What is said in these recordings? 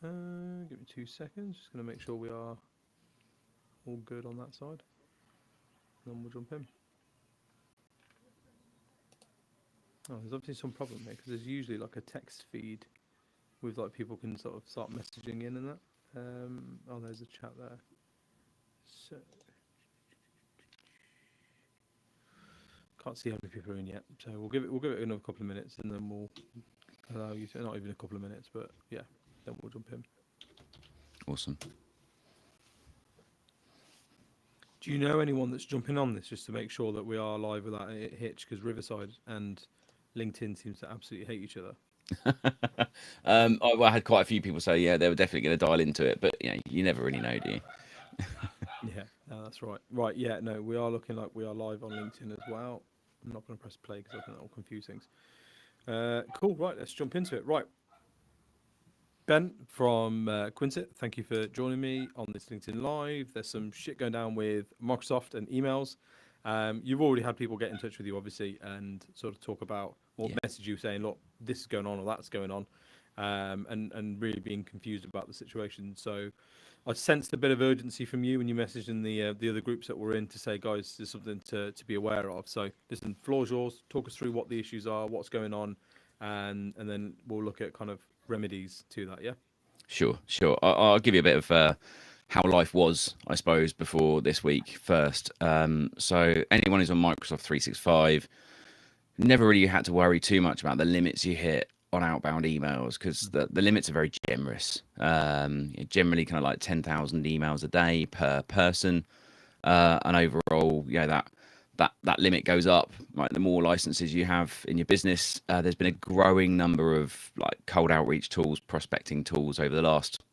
Give me 2 seconds. Just going to make sure we are all good on that side. And then we'll jump in. Oh, there's obviously some problem here because there's usually like a text feed with like people can sort of start messaging in and that. Oh, there's a chat there. So can't see how many people are in yet. So we'll give it another couple of minutes and then we'll allow you to, not even a couple of minutes, but yeah, then we'll jump in. Awesome. Do you know anyone that's jumping on this just to make sure that we are live without a hitch? Because Riverside and LinkedIn seems to absolutely hate each other. I had quite a few people say, yeah, they were definitely going to dial into it, but you never really know, do you? Yeah, no, that's right. Right, yeah, no, we are looking like we are live on LinkedIn as well. I'm not going to press play because I think that will confuse things. Cool, right, let's jump into it. Right, Ben from Quinset, thank you for joining me on this LinkedIn Live. There's some shit going down with Microsoft and emails. You've already had people get in touch with you, obviously, and sort of talk about or message you saying, look, this is going on or that's going on, and really being confused about the situation. So I sensed a bit of urgency from you when you messaged in the other groups that we're in to say, guys, there's something to be aware of. So listen, floor's yours. Talk us through what the issues are, what's going on, and then we'll look at kind of remedies to that. Yeah. Sure. I'll give you a bit of how life was, I suppose, before this week first. So anyone who's on Microsoft 365 never really had to worry too much about the limits you hit on outbound emails because the limits are very generous. Generally kind of like 10,000 emails a day per person. And overall, that limit goes up. Right, the more licenses you have in your business, there's been a growing number of like cold outreach tools, prospecting tools over the last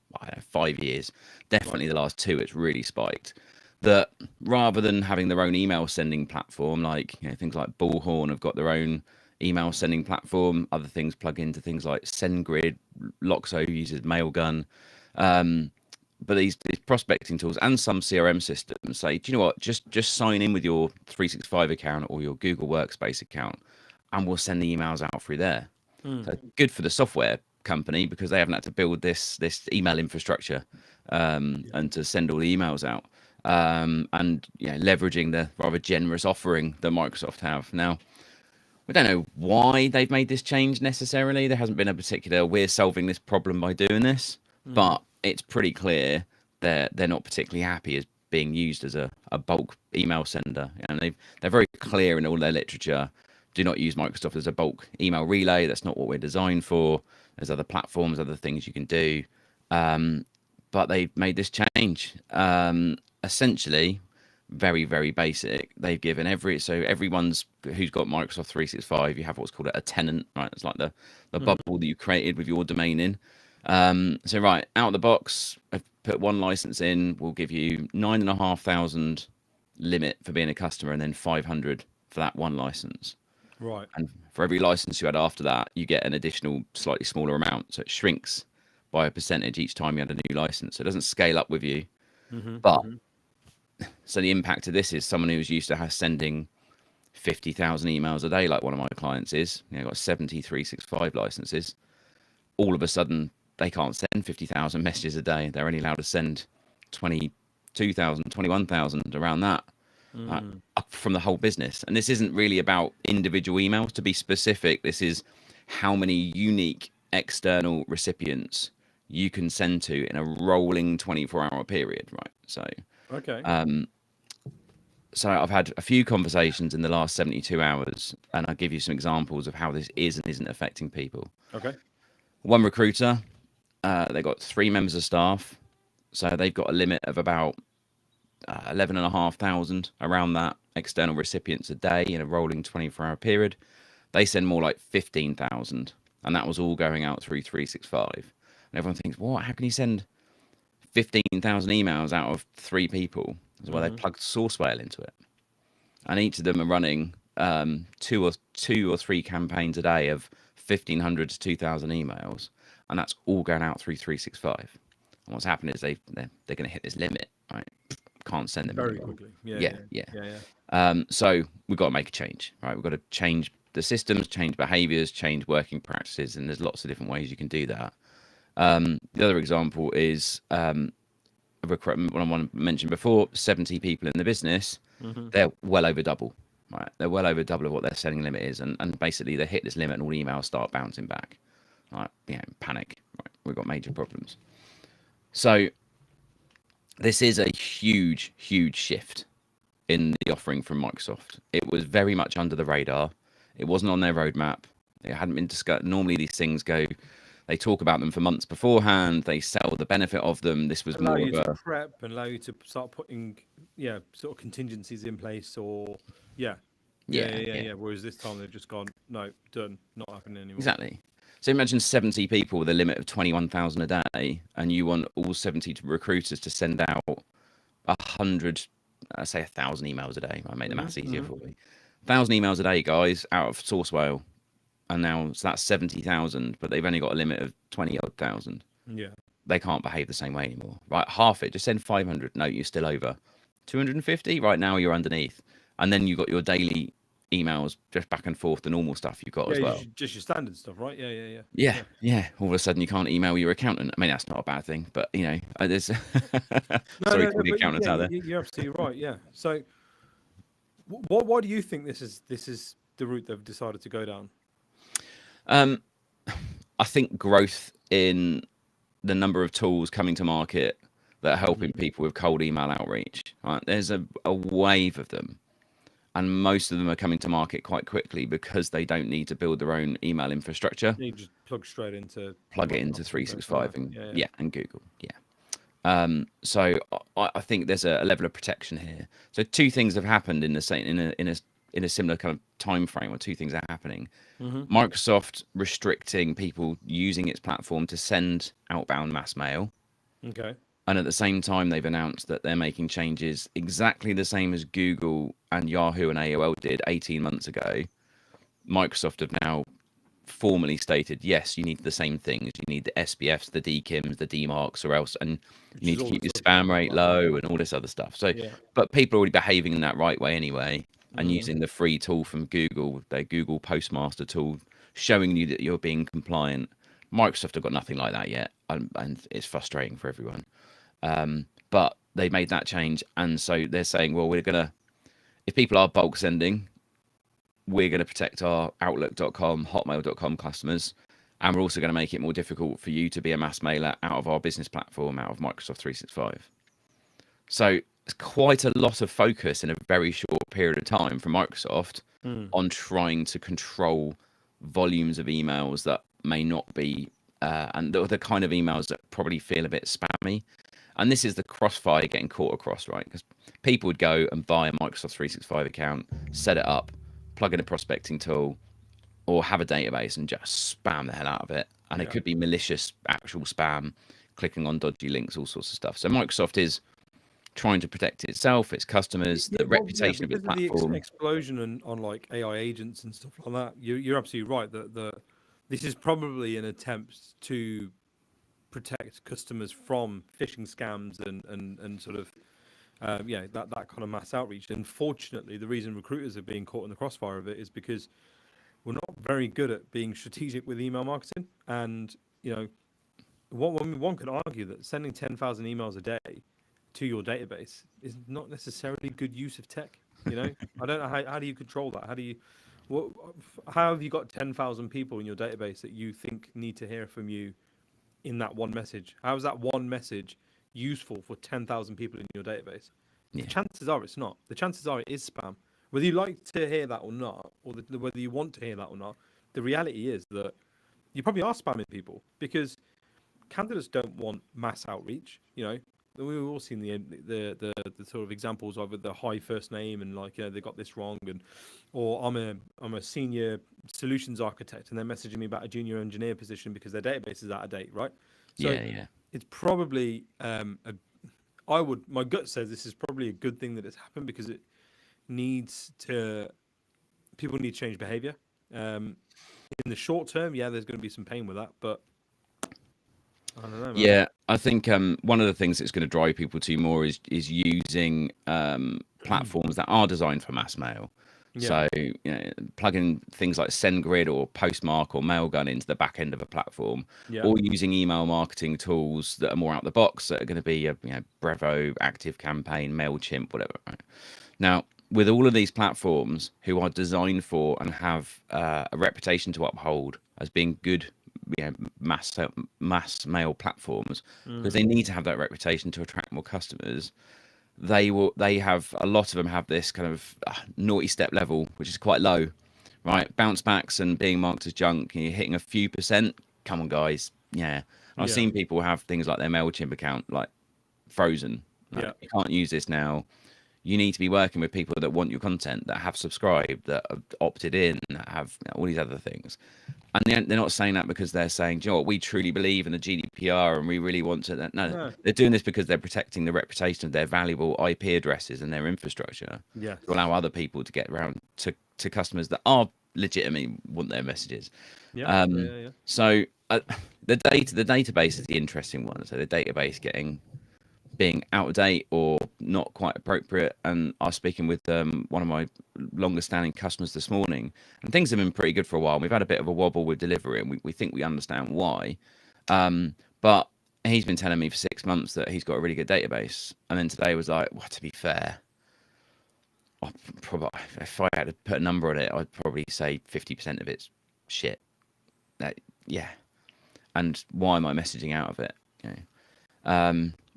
5 years. Definitely the last 2, it's really spiked. That rather than having their own email sending platform, like things like Bullhorn have got their own email sending platform. Other things plug into things like SendGrid. Loxo uses Mailgun. But these prospecting tools and some CRM systems say, do you know what? Just sign in with your 365 account or your Google Workspace account, and we'll send the emails out through there. So good for the software company because they haven't had to build this email infrastructure and to send all the emails out. And leveraging the rather generous offering that Microsoft have now. We don't know why they've made this change necessarily. There hasn't been a particular we're solving this problem by doing this, but it's pretty clear that they're not particularly happy as being used as a bulk email sender. And they're very clear in all their literature. Do not use Microsoft as a bulk email relay. That's not what we're designed for. There's other platforms, other things you can do. But they've made this change. Essentially, very, very basic. They've given everyone's who's got Microsoft 365, you have what's called a tenant, right? It's like the bubble that you created with your domain in. So right out of the box, I've put one license in. We'll give you 9,500 limit for being a customer, and then 500 for that one license. Right. And for every license you had after that, you get an additional slightly smaller amount. So it shrinks by a percentage each time you had a new license. So it doesn't scale up with you. But so the impact of this is someone who's used to sending 50,000 emails a day, like one of my clients is, got 365 licenses. All of a sudden, they can't send 50,000 messages a day. They're only allowed to send 22,000, 21,000 around that up from the whole business. And this isn't really about individual emails. To be specific, this is how many unique external recipients you can send to in a rolling 24-hour period, right? So, Okay. so I've had a few conversations in the last 72 hours, and I'll give you some examples of how this is and isn't affecting people. Okay. One recruiter, they've got 3 members of staff, so they've got a limit of about 11,500 around that external recipients a day in a rolling 24-hour period. They send more like 15,000, and that was all going out through 365. And everyone thinks, what? How can you send 15,000 emails out of 3 people? That's why they plugged Sourcewell into it, and each of them are running 2 or 3 campaigns a day of 1,500 to 2,000 emails, and that's all going out through 365. And what's happened is they're going to hit this limit, right? Can't send them Very anymore. quickly. Yeah. So we've got to make a change, right? We've got to change the systems, change behaviors, change working practices, and there's lots of different ways you can do that. The other example is recruitment. One I mentioned before, 70 people in the business, they're well over double. Right, they're well over double of what their setting limit is, and basically they hit this limit, and all emails start bouncing back. Right, panic. Right, we've got major problems. So this is a huge, huge shift in the offering from Microsoft. It was very much under the radar. It wasn't on their roadmap. It hadn't been discussed. Normally, these things go, they talk about them for months beforehand. They sell the benefit of them. This was Allow more you of to a prep and allow you to start putting, sort of contingencies in place, or yeah. Whereas this time they've just gone, no, done, not happening anymore. Exactly. So imagine 70 people with a limit of 21,000 a day, and you want all 70 recruiters to send out 100, say 1,000 emails a day. I made the maths easier for me. 1,000 emails a day, guys, out of Sourcewell, and now so that's 70,000, but they've only got a limit of 20 odd thousand. Yeah. They can't behave the same way anymore. Right, half it. Just send 500. No, you're still over. 250. Right now you're underneath, and then you've got your daily emails just back and forth, the normal stuff you've got as well. Just your standard stuff, right? Yeah. All of a sudden you can't email your accountant. I mean, that's not a bad thing, but there's sorry to all the accountants out there. You're absolutely right. Yeah. So, why do you think this is the route they've decided to go down? I think growth in the number of tools coming to market that are helping people with cold email outreach. Right? There's a wave of them. And most of them are coming to market quite quickly because they don't need to build their own email infrastructure. You just plug it into 365 and Google. So I think there's a level of protection here. So two things have happened in the same in a similar kind of time frame, or two things are happening. Microsoft restricting people using its platform to send outbound mass mail. Okay. And at the same time, they've announced that they're making changes exactly the same as Google and Yahoo and AOL did 18 months ago. Microsoft have now formally stated, yes, you need the same things. You need the SPFs, the DKIMs, the DMARCs, or else, and you need to keep your spam rate low and all this other stuff. So, but people are already behaving in that right way anyway, and using the free tool from Google, their Google Postmaster tool, showing you that you're being compliant. Microsoft have got nothing like that yet, and it's frustrating for everyone. But they made that change, and so they're saying, well, if people are bulk sending, we're going to protect our Outlook.com, Hotmail.com customers, and we're also going to make it more difficult for you to be a mass mailer out of our business platform, out of Microsoft 365. So it's quite a lot of focus in a very short period of time from Microsoft on trying to control volumes of emails that may not be, and the kind of emails that probably feel a bit spammy. And this is the crossfire getting caught across, right? Because people would go and buy a Microsoft 365 account, set it up, plug in a prospecting tool, or have a database and just spam the hell out of it. And it could be malicious, actual spam, clicking on dodgy links, all sorts of stuff. So Microsoft is trying to protect itself, its customers, the reputation of its platform. The explosion on like AI agents and stuff like that, you're absolutely right that this is probably an attempt to protect customers from phishing scams and sort of that kind of mass outreach. Unfortunately, the reason recruiters are being caught in the crossfire of it is because we're not very good at being strategic with email marketing. And one could argue that sending 10,000 emails a day to your database is not necessarily good use of tech. I don't know how do you control that? How have you got 10,000 people in your database that you think need to hear from you in that one message? How is that one message useful for 10,000 people in your database? The chances are it's not. The chances are it is spam. Whether you like to hear that or not, or whether you want to hear that or not, the reality is that you probably are spamming people, because candidates don't want mass outreach. We've all seen the sort of examples of the high first name and they got this wrong, or I'm a senior solutions architect and they're messaging me about a junior engineer position because their database is out of date, right? So it's probably my gut says this is probably a good thing that it's happened, because it people need to change behavior. In the short term, there's going to be some pain with that, but I don't know, man. Yeah, I think one of the things that's going to drive people to more is using platforms that are designed for mass mail. Yeah. So, plugging things like SendGrid or Postmark or Mailgun into the back end of a platform, Yeah. or using email marketing tools that are more out the box that are going to be, Brevo, ActiveCampaign, MailChimp, whatever. Right? Now, with all of these platforms who are designed for and have a reputation to uphold as being good, mass mail platforms, because they need to have that reputation to attract more customers. They have a lot of them have this kind of naughty step level, which is quite low, right? Bounce backs and being marked as junk, and you're hitting a few percent. Come on, guys, yeah. And I've Yeah. seen people have things like their Mailchimp account like frozen. Yeah. Like, you can't use this now. You need to be working with people that want your content, that have subscribed, that have opted in, that have all these other things. And they're not saying that because they're saying, "Do you know what, we truly believe in the GDPR and we really want to." No, No. they're doing this because they're protecting the reputation of their valuable IP addresses and their infrastructure Yes. to allow other people to get around to customers that are legitimately want their messages. Yeah. Um, Yeah. Yeah. so the database is the interesting one. So the database being out of date or not quite appropriate. And I was speaking with one of my longest standing customers this morning, and things have been pretty good for a while. We've had a bit of a wobble with delivery, and we think we understand why. But he's been telling me for 6 months that he's got a really good database. And then today was like, well, to be fair, probably, if I had to put a number on it, I'd probably say 50% of it's shit. Yeah. And why am I messaging out of it?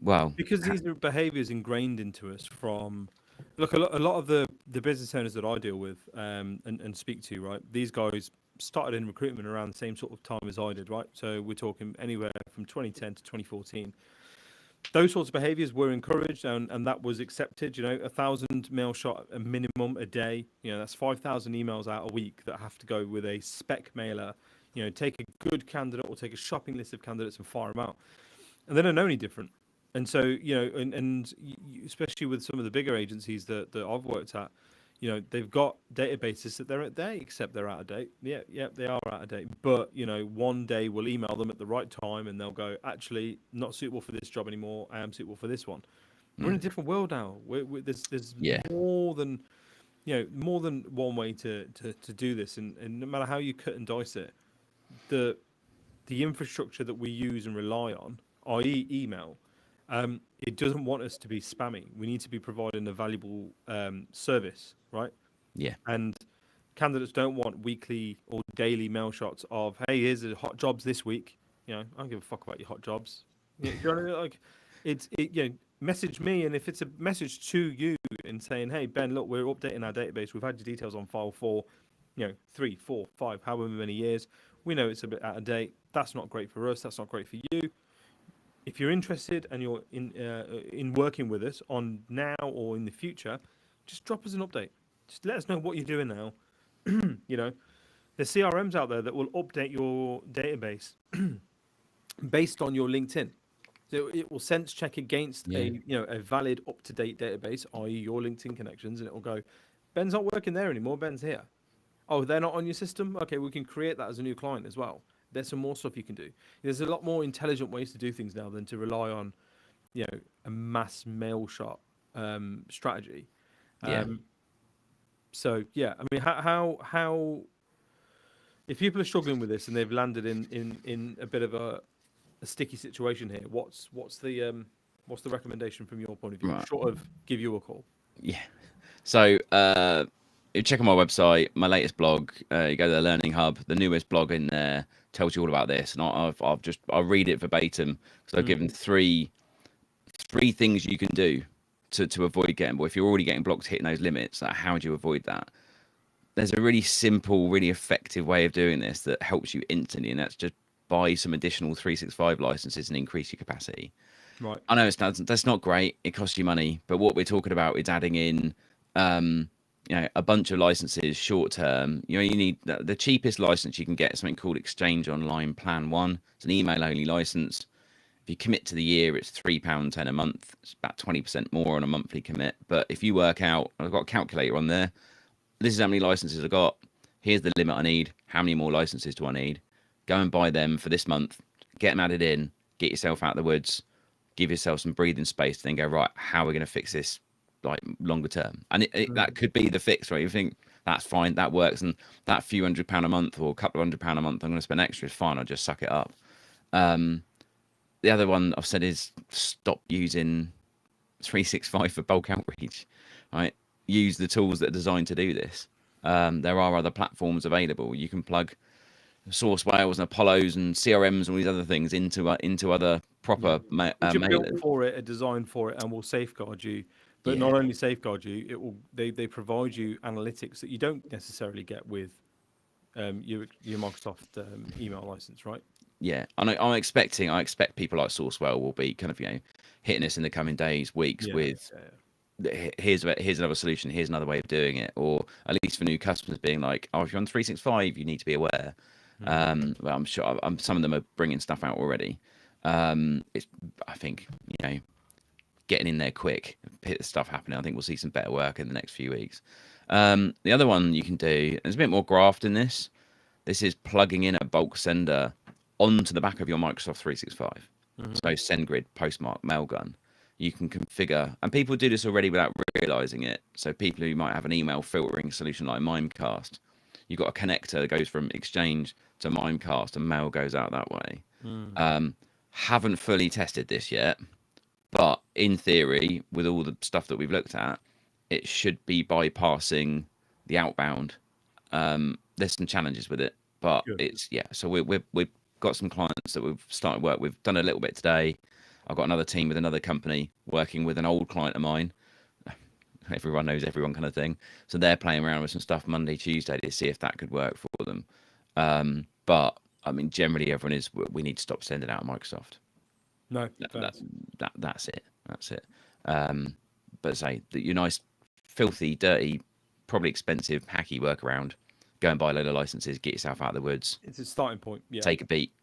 Well, Because these are behaviors ingrained into us from, look, a lot of the business owners that I deal with and speak to, right? These guys started in recruitment around the same sort of time as I did, right? So we're talking anywhere from 2010 to 2014. Those sorts of behaviors were encouraged and that was accepted. 1,000 mail shot a minimum a day. That's 5,000 emails out a week that have to go with a spec mailer. Take a good candidate or take a shopping list of candidates and fire them out. And they don't know any different. And so, especially with some of the bigger agencies that I've worked at, they've got databases that they accept they're out of date. Yeah, they are out of date. But, one day we'll email them at the right time and they'll go, actually, not suitable for this job anymore. I am suitable for this one. We're in a different world now. There's yeah, more than, more than one way to do this. And no matter how you cut and dice it, the infrastructure that we use and rely on, i.e. email, it doesn't want us to be spammy. We need to be providing a valuable service, right? yeah, And candidates don't want weekly or daily mail shots of, hey, here's the hot jobs this week. I don't give a fuck about your hot jobs. You know what I mean? Like, message me, and if it's a message to you and saying, hey, Ben, look, we're updating our database. We've had your details on file for, 3, 4, 5, however many years. We know it's a bit out of date. That's not great for us. That's not great for you. If you're interested and you're in working with us on now or in the future, just drop us an update. Just let us know what you're doing now. There's CRMs out there that will update your database based on your LinkedIn. So it will sense check against yeah. a valid up to date database, i.e. your LinkedIn connections, and it will go, Ben's not working there anymore. Ben's here. Oh, they're not on your system? Okay, we can create that as a new client as well. There's some more stuff you can do. There's a lot more intelligent ways to do things now than to rely on, a mass mail shot strategy. Yeah. So yeah, I mean, how if people are struggling with this and they've landed in a bit of a sticky situation here, what's the recommendation from your point of view? Right. Short of give you a call. Yeah. So you check on my website, my latest blog. You go to the Learning Hub. The newest blog in there tells you all about this, and I'll read it verbatim because I've given three things you can do to avoid getting. But if you're already getting blocked, hitting those limits, like, how do you avoid that? There's a really simple, really effective way of doing this that helps you instantly, and that's just buy some additional 365 licenses and increase your capacity. Right. I know that's not great. It costs you money, but what we're talking about is adding in, a bunch of licenses short term. You need the cheapest license you can get is something called Exchange Online Plan One. It's an email only license. If you commit to the year, it's £3.10 a month. It's about 20% more on a monthly commit. But if you work out, I've got a calculator on there. This is how many licenses I got. Here's the limit I need. How many more licenses do I need? Go and buy them for this month. Get them added in. Get yourself out of the woods. Give yourself some breathing space to then go, right, how are we going to fix this like longer term? And that could be the fix, right? You think, that's fine, that works, and that few £100 a month or a couple of £100 a month I'm going to spend extra is fine. I'll just suck it up. The other one I've said is stop using 365 for bulk outreach. Right, use the tools that are designed to do this. There are other platforms available. You can plug source whales and Apollos and CRMs and all these other things into other proper which are built mailers. for it, are designed for it, and will safeguard you. But Yeah, not only safeguard you, it will they provide you analytics that you don't necessarily get with your Microsoft email license, right? yeah. I expect people like Sourcewell will be kind of hitting us in the coming days, weeks Yeah, with yeah. here's another solution, here's another way of doing it, or at least for new customers being like, oh, if you're on 365, you need to be aware. Well, I'm sure some of them are bringing stuff out already. It's I think getting in there quick, hit the stuff happening. I think we'll see some better work in the next few weeks. The other one you can do, there's a bit more graft in this. This is plugging in a bulk sender onto the back of your Microsoft 365. So SendGrid, Postmark, Mailgun. You can configure, and people do this already without realizing it. So people who might have an email filtering solution like Mimecast, you've got a connector that goes from Exchange to Mimecast, and mail goes out that way. Haven't fully tested this yet, but in theory, with all the stuff that we've looked at, it should be bypassing the outbound. There's some challenges with it, but Good. it's So we've got some clients that we've started work. We've done a little bit today. I've got another team with another company working with an old client of mine. Everyone knows everyone kind of thing. So they're playing around with some stuff Monday, Tuesday to see if that could work for them. But I mean, generally everyone is. We need to stop sending out Microsoft. No, That's it. That's it. But say that your nice, filthy, dirty, probably expensive, hacky workaround. Go and buy a load of licenses, get yourself out of the woods, it's a starting point. Yeah, take a beat.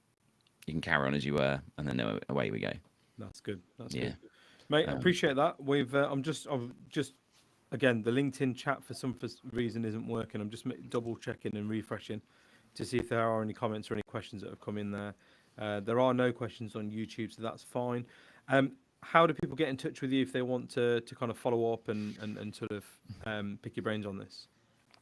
You can carry on as you were, and then away we go. that's good. That's Yeah. good, mate. I appreciate that. I'm just again, the LinkedIn chat for some reason isn't working. I'm just double checking and refreshing to see if there are any comments or any questions that have come in there. There are no questions on YouTube, so that's fine. How do people get in touch with you if they want to kind of follow up and sort of pick your brains on this?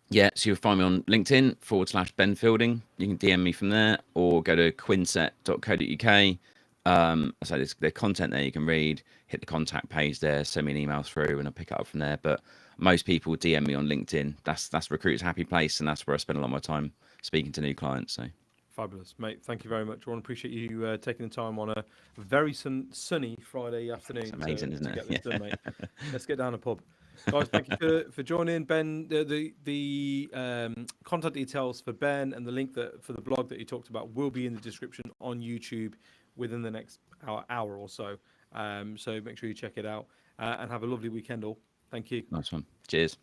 Yeah, so you'll find me on LinkedIn /Ben Fielding. You can DM me from there or go to quinset.co.uk. So there's content there you can read, hit the contact page there, send me an email through and I'll pick it up from there. But most people DM me on LinkedIn. That's Recruiter's happy place, and that's where I spend a lot of my time speaking to new clients. So Fabulous, mate. Thank you very much. I want to appreciate you taking the time on a very sunny Friday afternoon. it's amazing, isn't it? Get this done, mate. Let's get down a pub. Guys, thank you for joining. Ben, the contact details for Ben and the link for the blog that you talked about will be in the description on YouTube within the next hour or so. So make sure you check it out and have a lovely weekend all. Thank you. Nice one. Cheers.